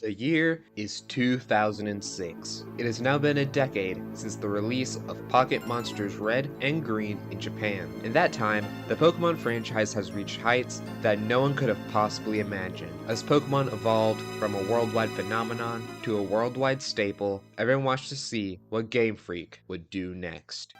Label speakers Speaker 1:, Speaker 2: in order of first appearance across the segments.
Speaker 1: The year is 2006. It has now been a decade since the release of Pocket Monsters Red and Green in Japan. In that time, the Pokemon franchise has reached heights that no one could have possibly imagined. As Pokemon evolved from a worldwide phenomenon to a worldwide staple, everyone watched to see what Game Freak would do next.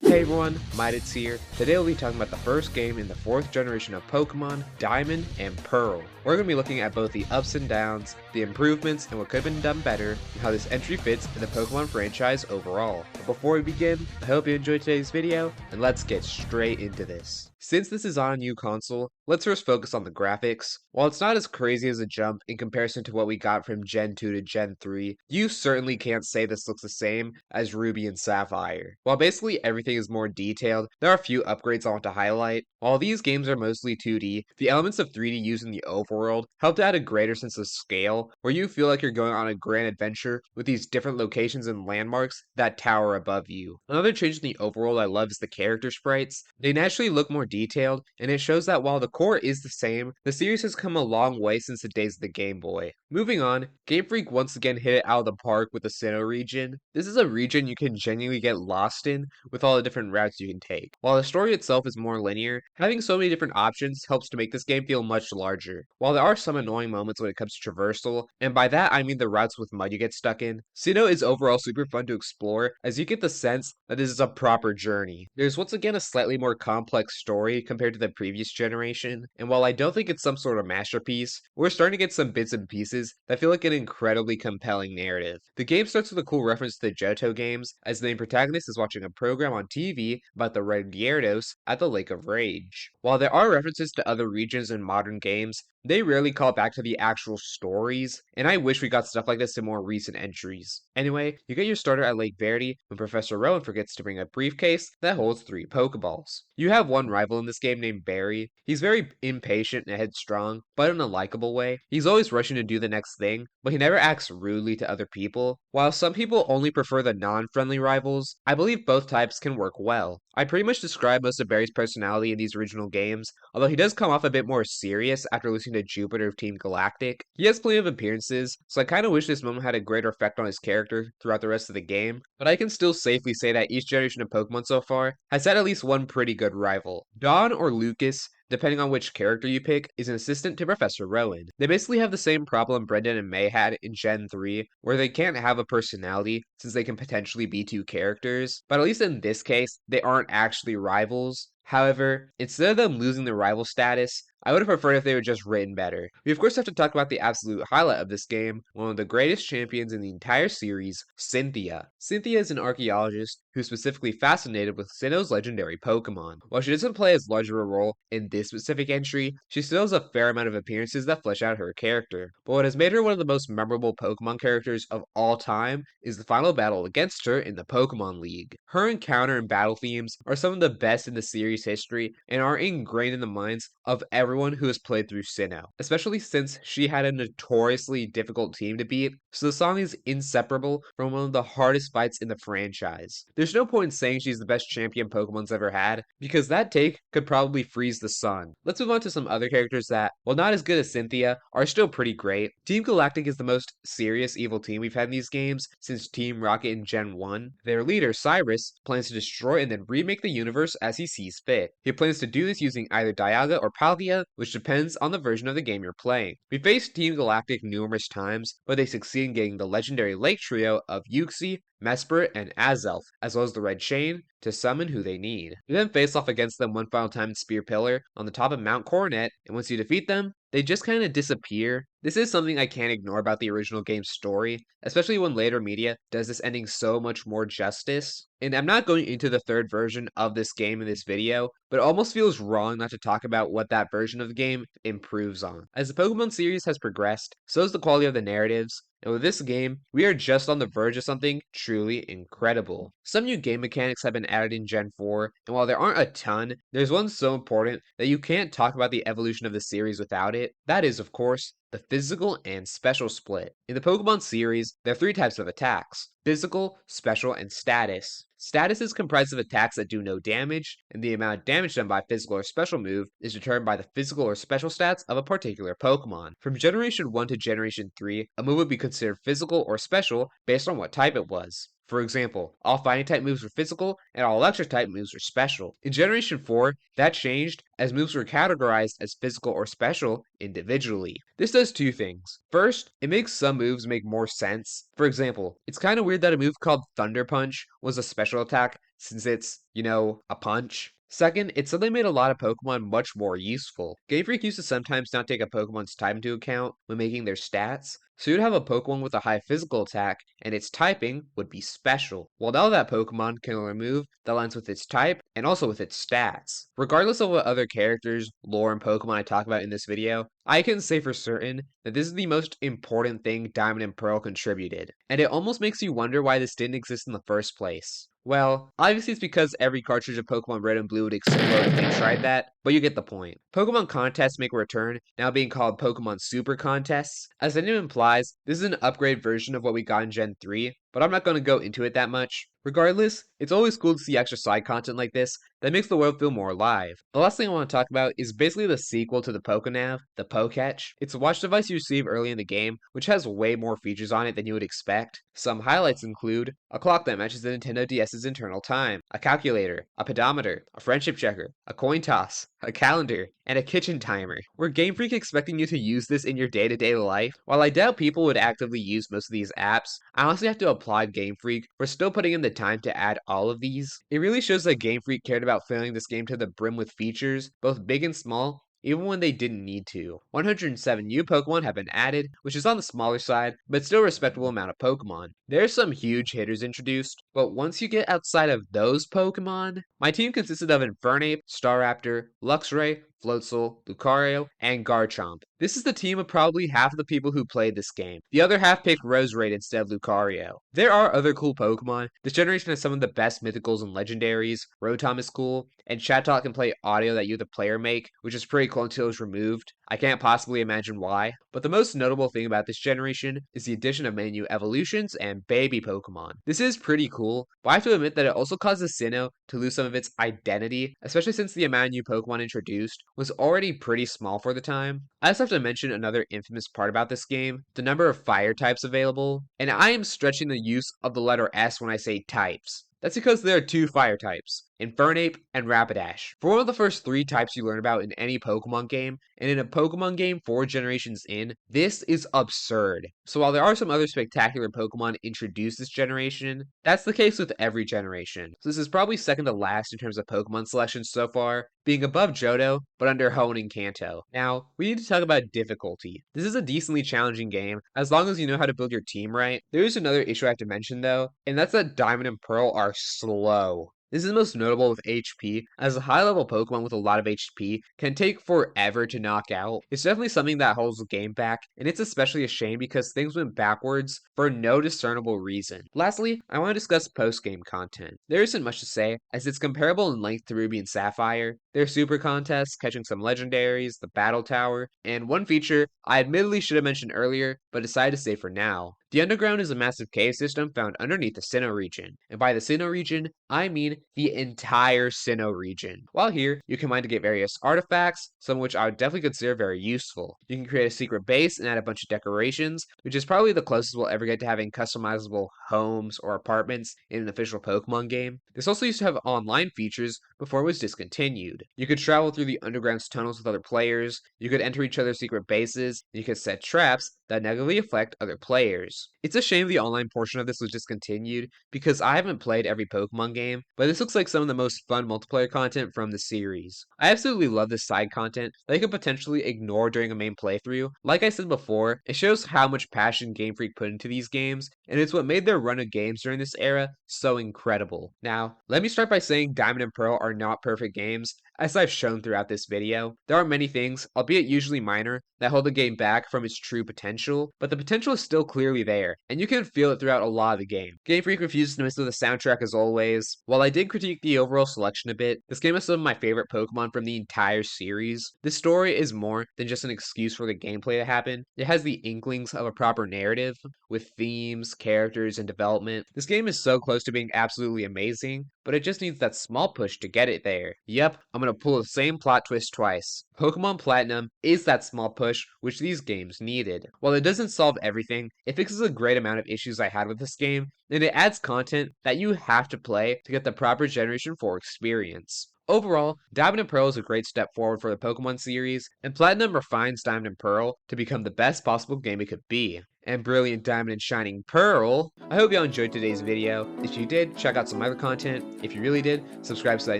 Speaker 1: Hey everyone, Midits here. Today we'll be talking about the first game in the 4th generation of Pokemon, Diamond and Pearl. We're going to be looking at both the ups and downs, the improvements and what could have been done better, and how this entry fits in the Pokemon franchise overall. But before we begin, I hope you enjoyed today's video, and let's get straight into this. Since this is on a new console, let's first focus on the graphics. While it's not as crazy as a jump in comparison to what we got from Gen 2 to Gen 3, you certainly can't say this looks the same as Ruby and Sapphire. While basically everything is more detailed, there are a few upgrades I want to highlight. While these games are mostly 2D, the elements of 3D used in the overworld help to add a greater sense of scale, where you feel like you're going on a grand adventure with these different locations and landmarks that tower above you. Another change in the overworld I love is the character sprites. They naturally look more detailed, and it shows that while the core is the same, the series has come a long way since the days of the Game Boy. Moving on, Game Freak once again hit it out of the park with the Sinnoh region. This is a region you can genuinely get lost in with all the different routes you can take. While the story itself is more linear, having so many different options helps to make this game feel much larger. While there are some annoying moments when it comes to traversal, and by that I mean the routes with mud you get stuck in, Sinnoh is overall super fun to explore as you get the sense that this is a proper journey. There's once again a slightly more complex story compared to the previous generation, and while I don't think it's some sort of masterpiece, we're starting to get some bits and pieces that feel like an incredibly compelling narrative. The game starts with a cool reference to the Johto games, as the main protagonist is watching a program on TV about the Red Gyarados at the Lake of Rage. While there are references to other regions in modern games, they rarely call back to the actual stories, and I wish we got stuff like this in more recent entries. Anyway, you get your starter at Lake Verde when Professor Rowan forgets to bring a briefcase that holds 3 Pokeballs. You have one rival in this game named Barry. He's very impatient and headstrong, but in a likable way. He's always rushing to do the next thing, but he never acts rudely to other people. While some people only prefer the non-friendly rivals, I believe both types can work well. I pretty much describe most of Barry's personality in these original games, although he does come off a bit more serious after losing to Jupiter of Team Galactic. He has plenty of appearances, so I kinda wish this moment had a greater effect on his character throughout the rest of the game, but I can still safely say that each generation of Pokemon so far has had at least one pretty good rival. Dawn or Lucas, depending on which character you pick, is an assistant to Professor Rowan. They basically have the same problem Brendan and May had in Gen 3, where they can't have a personality since they can potentially be 2 characters, but at least in this case, they aren't actually rivals. However, instead of them losing their rival status, I would have preferred if they were just written better. We of course have to talk about the absolute highlight of this game, one of the greatest champions in the entire series, Cynthia. Cynthia is an archaeologist who's specifically fascinated with Sinnoh's legendary Pokemon. While she doesn't play as large of a role in this specific entry, she still has a fair amount of appearances that flesh out her character. But what has made her one of the most memorable Pokemon characters of all time is the final battle against her in the Pokemon League. Her encounter and battle themes are some of the best in the series history and are ingrained in the minds of everyone who has played through Sinnoh, especially since she had a notoriously difficult team to beat, so the song is inseparable from one of the hardest fights in the franchise. There's no point in saying she's the best champion Pokemon's ever had, because that take could probably freeze the sun. Let's move on to some other characters that, while not as good as Cynthia, are still pretty great. Team Galactic is the most serious evil team we've had in these games since Team Rocket in Gen 1. Their leader, Cyrus, plans to destroy and then remake the universe as he sees fit. He plans to do this using either Dialga or Palkia, which depends on the version of the game you're playing. We faced Team Galactic numerous times, but they succeed in getting the legendary Lake Trio of Uxie, Mesprit, and Azelf, as well as the Red Chain, to summon who they need. You then face off against them one final time in Spear Pillar on the top of Mount Coronet, and once you defeat them, they just kind of disappear. This is something I can't ignore about the original game's story, especially when later media does this ending so much more justice. And I'm not going into the 3rd version of this game in this video, but it almost feels wrong not to talk about what that version of the game improves on. As the Pokemon series has progressed, so has the quality of the narratives, and with this game, we are just on the verge of something truly incredible. Some new game mechanics have been added in Gen 4, and while there aren't a ton, there's one so important that you can't talk about the evolution of the series without it. That is, of course, the physical and special split. In the Pokemon series, there are 3 types of attacks: physical, special, and status. Status is comprised of attacks that do no damage, and the amount of damage done by physical or special move is determined by the physical or special stats of a particular Pokemon. From Generation 1 to Generation 3, a move would be considered physical or special based on what type it was. For example, all fighting type moves were physical and all electric type moves were special. In Generation 4, that changed as moves were categorized as physical or special individually. This does two things. First, it makes some moves make more sense. For example, it's kind of weird that a move called Thunder Punch was a special attack since it's, a punch. Second, it suddenly made a lot of Pokemon much more useful. Game Freak used to sometimes not take a Pokemon's type into account when making their stats, so you'd have a Pokemon with a high physical attack, and its typing would be special. Well, now that Pokemon can learn a move that aligns with its type and also with its stats. Regardless of what other characters, lore, and Pokemon I talk about in this video, I can say for certain that this is the most important thing Diamond and Pearl contributed, and it almost makes you wonder why this didn't exist in the first place. Well, obviously it's because every cartridge of Pokemon Red and Blue would explode if they tried that, but you get the point. Pokemon contests make a return, now being called Pokemon Super Contests. As the name implies, this is an upgrade version of what we got in Gen 3, but I'm not going to go into it that much. Regardless, it's always cool to see extra side content like this that makes the world feel more alive. The last thing I want to talk about is basically the sequel to the Pokénav, the Poketch. It's a watch device you receive early in the game, which has way more features on it than you would expect. Some highlights include a clock that matches the Nintendo DS's internal time, a calculator, a pedometer, a friendship checker, a coin toss, a calendar, and a kitchen timer. Were Game Freak expecting you to use this in your day-to-day life? While I doubt people would actively use most of these apps, I honestly have to applaud Game Freak for still putting in the time to add all of these. It really shows that Game Freak cared about filling this game to the brim with features, both big and small, even when they didn't need to. 107 new Pokemon have been added, which is on the smaller side, but still a respectable amount of Pokemon. There's some huge hitters introduced, but once you get outside of those Pokemon, my team consisted of Infernape, Staraptor, Luxray, Floatzel, Lucario, and Garchomp. This is the team of probably half of the people who played this game. The other half picked Roserade instead of Lucario. There are other cool Pokemon. This generation has some of the best mythicals and legendaries. Rotom is cool, and Chatot can play audio that you the player make, which is pretty cool until it's removed. I can't possibly imagine why, but the most notable thing about this generation is the addition of many new evolutions and baby Pokemon. This is pretty cool, but I have to admit that it also causes Sinnoh to lose some of its identity, especially since the amount of new Pokemon introduced was already pretty small for the time. I also have to mention another infamous part about this game, the number of fire types available, and I am stretching the use of the letter S when I say types. That's because there are two fire types, Infernape and Rapidash. For one of the first three types you learn about in any Pokemon game, and in a Pokemon game 4 generations in, this is absurd. So while there are some other spectacular Pokemon introduced this generation, that's the case with every generation. So this is probably second to last in terms of Pokemon selections so far, being above Johto, but under Hoenn and Kanto. Now, we need to talk about difficulty. This is a decently challenging game, as long as you know how to build your team right. There is another issue I have to mention though, and that's that Diamond and Pearl are slow. This is most notable with HP, as a high-level Pokemon with a lot of HP can take forever to knock out. It's definitely something that holds the game back, and it's especially a shame because things went backwards for no discernible reason. Lastly, I want to discuss post-game content. There isn't much to say, as it's comparable in length to Ruby and Sapphire. There are super contests, catching some legendaries, the Battle Tower, and one feature I admittedly should have mentioned earlier, but decided to save for now. The Underground is a massive cave system found underneath the Sinnoh region, and by the Sinnoh region, I mean the entire Sinnoh region. While here, you can mine to get various artifacts, some of which I would definitely consider very useful. You can create a secret base and add a bunch of decorations, which is probably the closest we'll ever get to having customizable homes or apartments in an official Pokemon game. This also used to have online features before it was discontinued. You could travel through the Underground's tunnels with other players, you could enter each other's secret bases, and you could set traps that negatively affect other players. It's a shame the online portion of this was discontinued, because I haven't played every Pokemon game, but this looks like some of the most fun multiplayer content from the series. I absolutely love this side content that you could potentially ignore during a main playthrough. Like I said before, it shows how much passion Game Freak put into these games, and it's what made their run of games during this era so incredible. Now, let me start by saying Diamond and Pearl are not perfect games, as I've shown throughout this video. There are many things, albeit usually minor, that hold the game back from its true potential. potential, but the potential is still clearly there, and you can feel it throughout a lot of the game. Game Freak refuses to miss with the soundtrack as always. While I did critique the overall selection a bit, this game has some of my favorite Pokemon from the entire series. This story is more than just an excuse for the gameplay to happen. It has the inklings of a proper narrative, with themes, characters, and development. This game is so close to being absolutely amazing, but it just needs that small push to get it there. Yep, I'm gonna pull the same plot twist twice. Pokemon Platinum is that small push which these games needed. While it doesn't solve everything, it fixes a great amount of issues I had with this game, and it adds content that you have to play to get the proper Generation 4 experience. Overall, Diamond and Pearl is a great step forward for the Pokemon series, and Platinum refines Diamond and Pearl to become the best possible game it could be. And Brilliant Diamond and Shining Pearl, I hope y'all enjoyed today's video. If you did, check out some other content. If you really did, subscribe so that I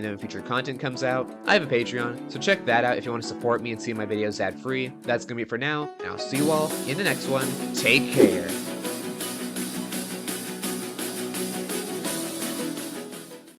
Speaker 1: know when future content comes out. I have a Patreon, so check that out if you want to support me and see my videos ad-free. That's gonna be it for now, and I'll see you all in the next one. Take care.